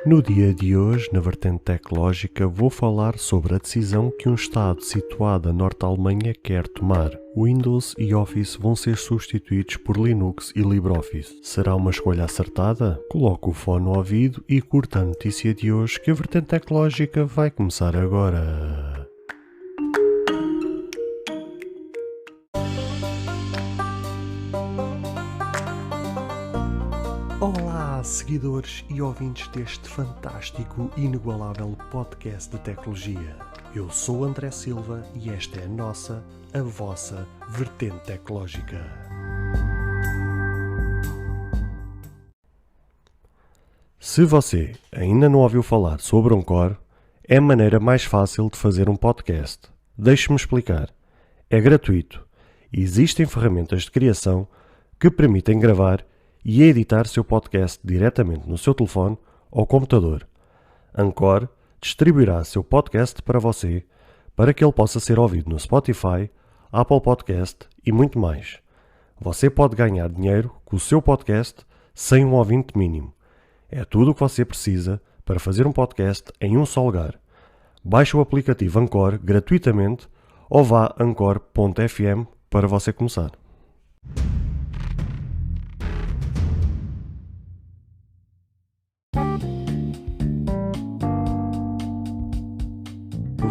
No dia de hoje, na vertente tecnológica, vou falar sobre a decisão que um Estado situado a norte da Alemanha quer tomar. Windows e Office vão ser substituídos por Linux e LibreOffice. Será uma escolha acertada? Coloque o fone no ouvido e curta a notícia de hoje, que a vertente tecnológica vai começar agora. Olá, seguidores e ouvintes deste fantástico e inigualável podcast de tecnologia. Eu sou André Silva e esta é a vossa vertente tecnológica. Se você ainda não ouviu falar sobre Anchor, é a maneira mais fácil de fazer um podcast. Deixe-me explicar. É gratuito. Existem ferramentas de criação que permitem gravar e editar seu podcast diretamente no seu telefone ou computador. Anchor distribuirá seu podcast para você, para que ele possa ser ouvido no Spotify, Apple Podcast e muito mais. Você pode ganhar dinheiro com o seu podcast sem um ouvinte mínimo. É tudo o que você precisa para fazer um podcast em um só lugar. Baixe o aplicativo Anchor gratuitamente ou vá a anchor.fm para você começar.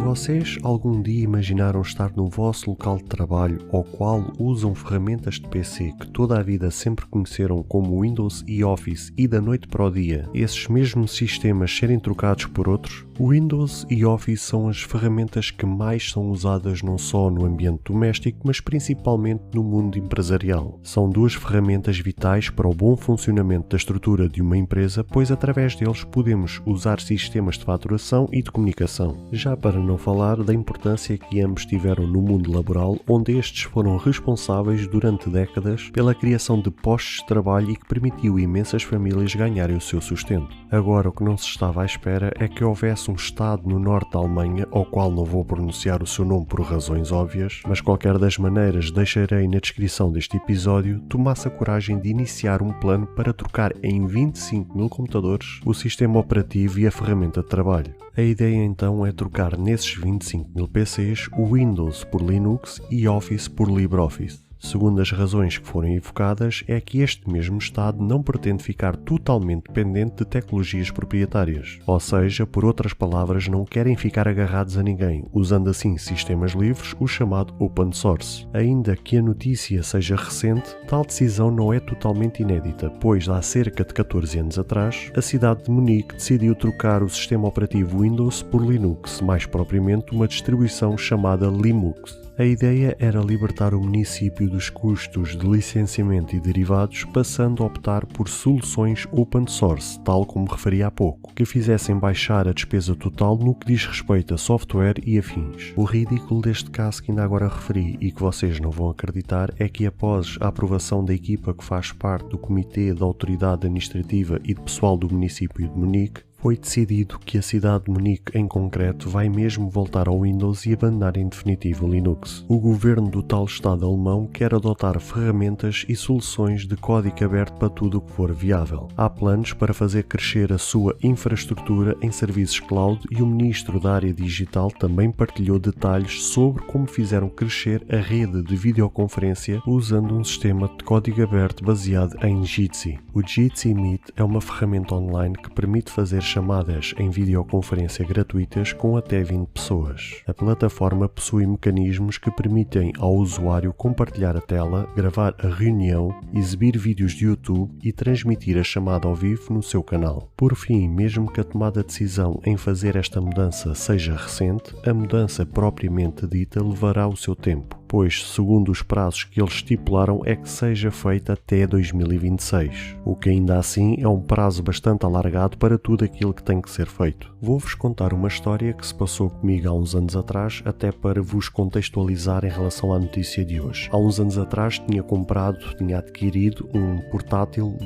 Vocês algum dia imaginaram estar no vosso local de trabalho ao qual usam ferramentas de PC que toda a vida sempre conheceram como Windows e Office e da noite para o dia esses mesmos sistemas serem trocados por outros? Windows e Office são as ferramentas que mais são usadas não só no ambiente doméstico, mas principalmente no mundo empresarial. São duas ferramentas vitais para o bom funcionamento da estrutura de uma empresa, pois através deles podemos usar sistemas de faturação e de comunicação. Já para não falar da importância que ambos tiveram no mundo laboral, onde estes foram responsáveis durante décadas pela criação de postos de trabalho e que permitiu imensas famílias ganharem o seu sustento. Agora, o que não se estava à espera é que houvesse um Estado no norte da Alemanha, ao qual não vou pronunciar o seu nome por razões óbvias, mas qualquer das maneiras deixarei na descrição deste episódio, tomasse a coragem de iniciar um plano para trocar em 25 mil computadores o sistema operativo e a ferramenta de trabalho. A ideia então é trocar nesses 25 mil PCs o Windows por Linux e Office por LibreOffice. Segundo as razões que foram evocadas, é que este mesmo Estado não pretende ficar totalmente dependente de tecnologias proprietárias. Ou seja, por outras palavras, não querem ficar agarrados a ninguém, usando assim sistemas livres, o chamado Open Source. Ainda que a notícia seja recente, tal decisão não é totalmente inédita, pois há cerca de 14 anos atrás, a cidade de Munique decidiu trocar o sistema operativo Windows por Linux, mais propriamente uma distribuição chamada Linux. A ideia era libertar o município dos custos de licenciamento e derivados, passando a optar por soluções open source, tal como referi há pouco, que fizessem baixar a despesa total no que diz respeito a software e afins. O ridículo deste caso que ainda agora referi e que vocês não vão acreditar é que após a aprovação da equipa que faz parte do Comitê da Autoridade Administrativa e de pessoal do município de Munique, foi decidido que a cidade de Munique, em concreto, vai mesmo voltar ao Windows e abandonar em definitivo o Linux. O governo do tal Estado alemão quer adotar ferramentas e soluções de código aberto para tudo o que for viável. Há planos para fazer crescer a sua infraestrutura em serviços cloud e o ministro da área digital também partilhou detalhes sobre como fizeram crescer a rede de videoconferência usando um sistema de código aberto baseado em Jitsi. O Jitsi Meet é uma ferramenta online que permite fazer chamadas em videoconferência gratuitas com até 20 pessoas. A plataforma possui mecanismos que permitem ao usuário compartilhar a tela, gravar a reunião, exibir vídeos de YouTube e transmitir a chamada ao vivo no seu canal. Por fim, mesmo que a tomada de decisão em fazer esta mudança seja recente, a mudança propriamente dita levará o seu tempo, pois, segundo os prazos que eles estipularam, é que seja feita até 2026, o que ainda assim é um prazo bastante alargado para tudo aquilo que tem que ser feito. Vou-vos contar uma história que se passou comigo há uns anos atrás, até para vos contextualizar em relação à notícia de hoje. Há uns anos atrás tinha adquirido um portátil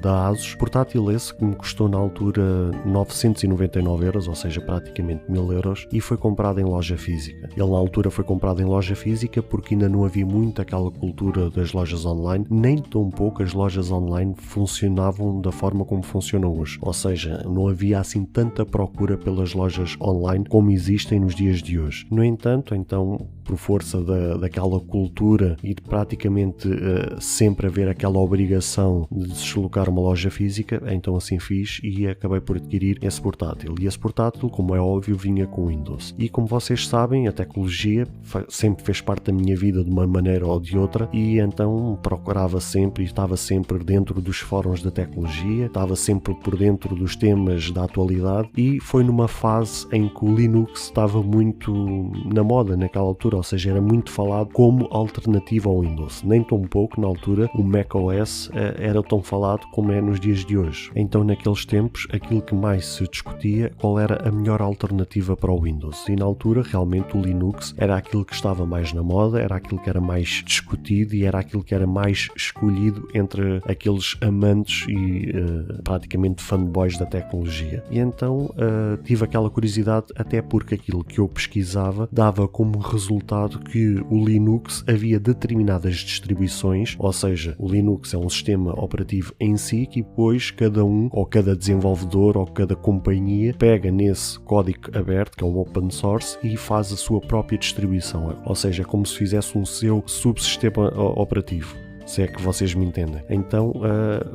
da ASUS, portátil esse que me custou na altura 999€, ou seja, praticamente 1000€, e foi comprado em loja física. Ele na altura foi comprado em loja física porque ainda não havia muito aquela cultura das lojas online, nem tão pouco as lojas online funcionavam da forma como funcionam hoje, ou seja, não havia assim tanta procura pelas lojas online como existem nos dias de hoje. No entanto, então, por força daquela cultura e de praticamente sempre haver aquela obrigação de deslocar uma loja física, então assim fiz e acabei por adquirir esse portátil. E esse portátil, como é óbvio, vinha com Windows. E como vocês sabem, a tecnologia sempre fez parte da minha vida de uma maneira ou de outra, e então procurava sempre e estava sempre dentro dos fóruns da tecnologia, estava sempre por dentro dos temas da atualidade, e foi numa fase em que o Linux estava muito na moda naquela altura, ou seja, era muito falado como alternativa ao Windows. Nem tão pouco na altura o macOS era tão falado como é nos dias de hoje. Então naqueles tempos aquilo que mais se discutia qual era a melhor alternativa para o Windows, e na altura realmente o Linux era aquilo que estava mais na moda, era aquilo que era mais discutido e era aquilo que era mais escolhido entre aqueles amantes e praticamente fanboys da tecnologia. E então tive aquela curiosidade, até porque aquilo que eu pesquisava dava como resultado que o Linux havia determinadas distribuições, ou seja, o Linux é um sistema operativo em si que depois cada um, ou cada desenvolvedor, ou cada companhia pega nesse código aberto, que é um open source, e faz a sua própria distribuição, ou seja, como se fizesse um seu subsistema operativo. Se é que vocês me entendem. Então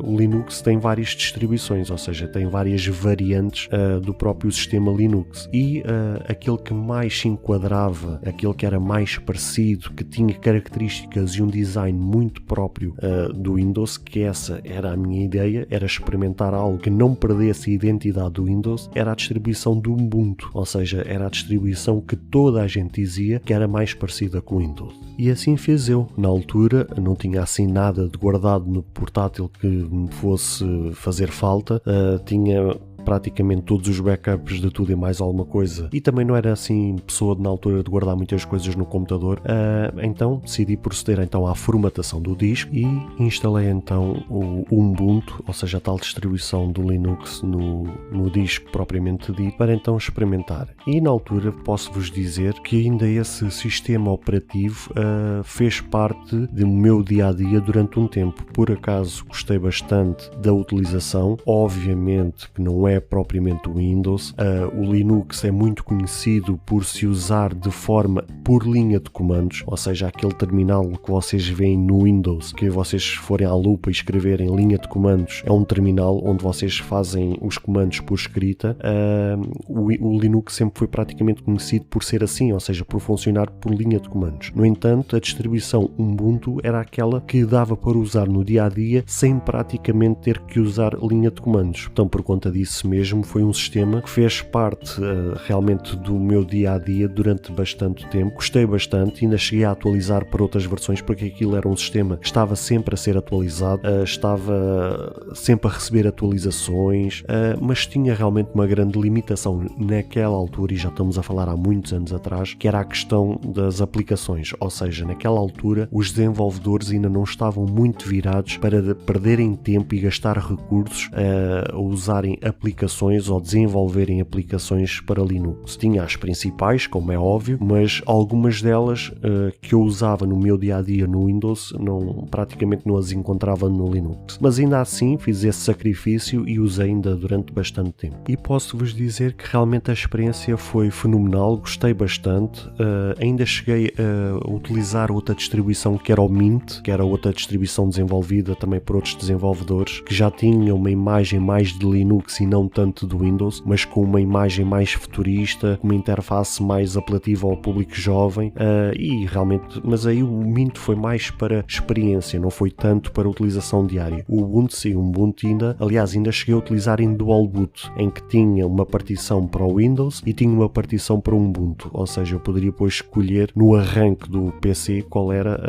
o Linux tem várias distribuições, ou seja, tem várias variantes do próprio sistema Linux, e aquele que mais se enquadrava, aquele que era mais parecido, que tinha características e um design muito próprio do Windows, que essa era a minha ideia, era experimentar algo que não perdesse a identidade do Windows, era a distribuição do Ubuntu, ou seja, era a distribuição que toda a gente dizia que era mais parecida com o Windows. E assim fiz eu. Na altura não tinha assim nada de guardado no portátil que me fosse fazer falta, tinha praticamente todos os backups de tudo e mais alguma coisa, e também não era assim pessoa na altura de guardar muitas coisas no computador, então decidi proceder então à formatação do disco e instalei então o Ubuntu, ou seja, a tal distribuição do Linux no disco propriamente dito, para então experimentar. E na altura posso-vos dizer que ainda esse sistema operativo fez parte do meu dia-a-dia durante um tempo. Por acaso gostei bastante da utilização, obviamente que não é propriamente o Windows. O Linux é muito conhecido por se usar de forma por linha de comandos, ou seja, aquele terminal que vocês veem no Windows, que vocês forem à lupa e escreverem linha de comandos, é um terminal onde vocês fazem os comandos por escrita. O Linux sempre foi praticamente conhecido por ser assim, ou seja, por funcionar por linha de comandos. No entanto, a distribuição Ubuntu era aquela que dava para usar no dia-a-dia sem praticamente ter que usar linha de comandos. Então, por conta disso mesmo, foi um sistema que fez parte realmente do meu dia-a-dia durante bastante tempo. Gostei bastante, ainda cheguei a atualizar para outras versões, porque aquilo era um sistema que estava sempre a ser atualizado, estava sempre a receber atualizações, mas tinha realmente uma grande limitação naquela altura, e já estamos a falar há muitos anos atrás, que era a questão das aplicações, ou seja, naquela altura os desenvolvedores ainda não estavam muito virados para perderem tempo e gastar recursos a usarem aplicações ou desenvolverem aplicações para Linux. Tinha as principais, como é óbvio, mas algumas delas que eu usava no meu dia-a-dia no Windows, praticamente não as encontrava no Linux. Mas ainda assim fiz esse sacrifício e usei ainda durante bastante tempo. E posso-vos dizer que realmente a experiência foi fenomenal, gostei bastante. Ainda cheguei a utilizar outra distribuição que era o Mint, que era outra distribuição desenvolvida também por outros desenvolvedores, que já tinha uma imagem mais de Linux e não tanto do Windows, mas com uma imagem mais futurista, com uma interface mais apelativa ao público jovem, e realmente, mas aí o Mint foi mais para experiência, não foi tanto para utilização diária. O Ubuntu, sim, o Ubuntu ainda cheguei a utilizar em dual boot, em que tinha uma partição para o Windows e tinha uma partição para o Ubuntu, ou seja, eu poderia depois escolher no arranque do PC qual era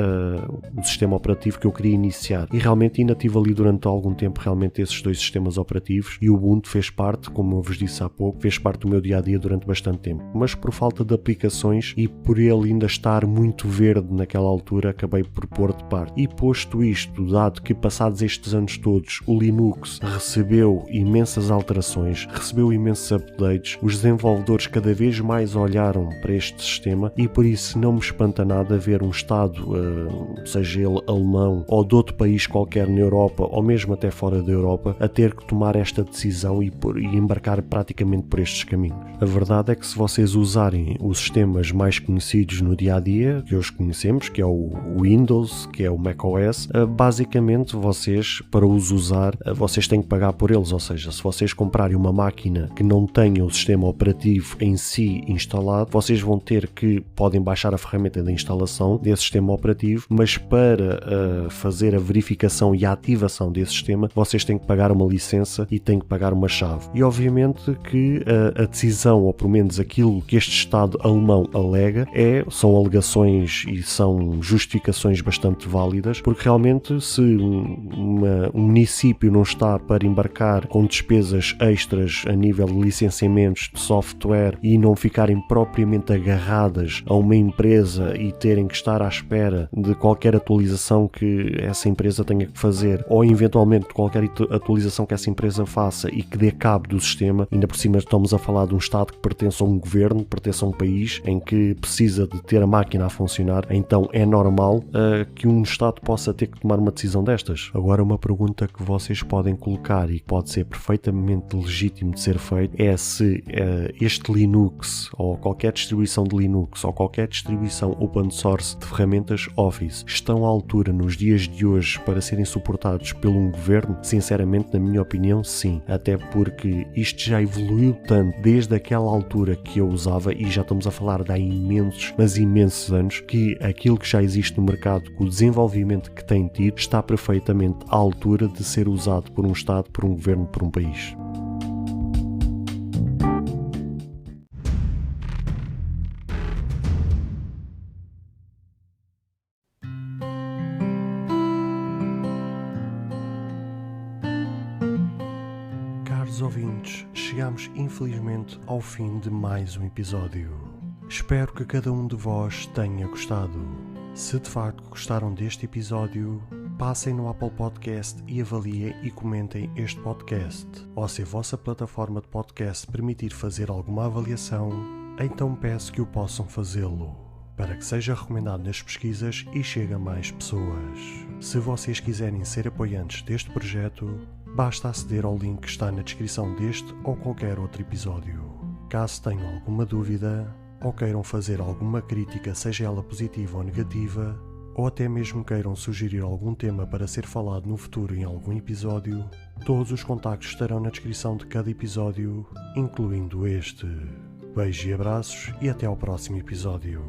o sistema operativo que eu queria iniciar, e realmente ainda tive ali durante algum tempo realmente esses dois sistemas operativos, e o Ubuntu fez fez parte, como eu vos disse há pouco, fez parte do meu dia-a-dia durante bastante tempo. Mas por falta de aplicações e por ele ainda estar muito verde naquela altura, acabei por pôr de parte. E posto isto, dado que passados estes anos todos, o Linux recebeu imensas alterações, recebeu imensos updates, os desenvolvedores cada vez mais olharam para este sistema e por isso não me espanta nada ver um Estado, seja ele alemão ou de outro país qualquer na Europa ou mesmo até fora da Europa, a ter que tomar esta decisão e embarcar praticamente por estes caminhos. A verdade é que se vocês usarem os sistemas mais conhecidos no dia-a-dia, que hoje conhecemos, que é o Windows, que é o macOS, basicamente vocês, para os usar, vocês têm que pagar por eles, ou seja, se vocês comprarem uma máquina que não tenha o sistema operativo em si instalado, vocês vão ter que, podem baixar a ferramenta de instalação desse sistema operativo, mas para fazer a verificação e a ativação desse sistema, vocês têm que pagar uma licença e têm que pagar uma chave. E obviamente que a decisão, ou pelo menos aquilo que este Estado alemão alega, são alegações e são justificações bastante válidas, porque realmente se um município não está para embarcar com despesas extras a nível de licenciamentos de software e não ficarem propriamente agarradas a uma empresa e terem que estar à espera de qualquer atualização que essa empresa tenha que fazer, ou eventualmente qualquer atualização que essa empresa faça e que dê cabo do sistema, ainda por cima estamos a falar de um Estado que pertence a um governo, pertence a um país em que precisa de ter a máquina a funcionar, então é normal que um Estado possa ter que tomar uma decisão destas. Agora, uma pergunta que vocês podem colocar e que pode ser perfeitamente legítimo de ser feito é se este Linux ou qualquer distribuição de Linux ou qualquer distribuição open source de ferramentas Office estão à altura nos dias de hoje para serem suportados por um governo. Sinceramente, na minha opinião, sim. Até porque isto já evoluiu tanto desde aquela altura que eu usava, e já estamos a falar de há imensos, mas imensos anos, que aquilo que já existe no mercado, o desenvolvimento que tem tido, está perfeitamente à altura de ser usado por um Estado, por um governo, por um país. Caros ouvintes, chegamos infelizmente ao fim de mais um episódio. Espero que cada um de vós tenha gostado. Se de facto gostaram deste episódio, passem no Apple Podcast e avaliem e comentem este podcast. Ou se a vossa plataforma de podcast permitir fazer alguma avaliação, então peço que o possam fazê-lo, para que seja recomendado nas pesquisas e chegue a mais pessoas. Se vocês quiserem ser apoiantes deste projeto, basta aceder ao link que está na descrição deste ou qualquer outro episódio. Caso tenham alguma dúvida, ou queiram fazer alguma crítica, seja ela positiva ou negativa, ou até mesmo queiram sugerir algum tema para ser falado no futuro em algum episódio, todos os contactos estarão na descrição de cada episódio, incluindo este. Beijos e abraços e até ao próximo episódio.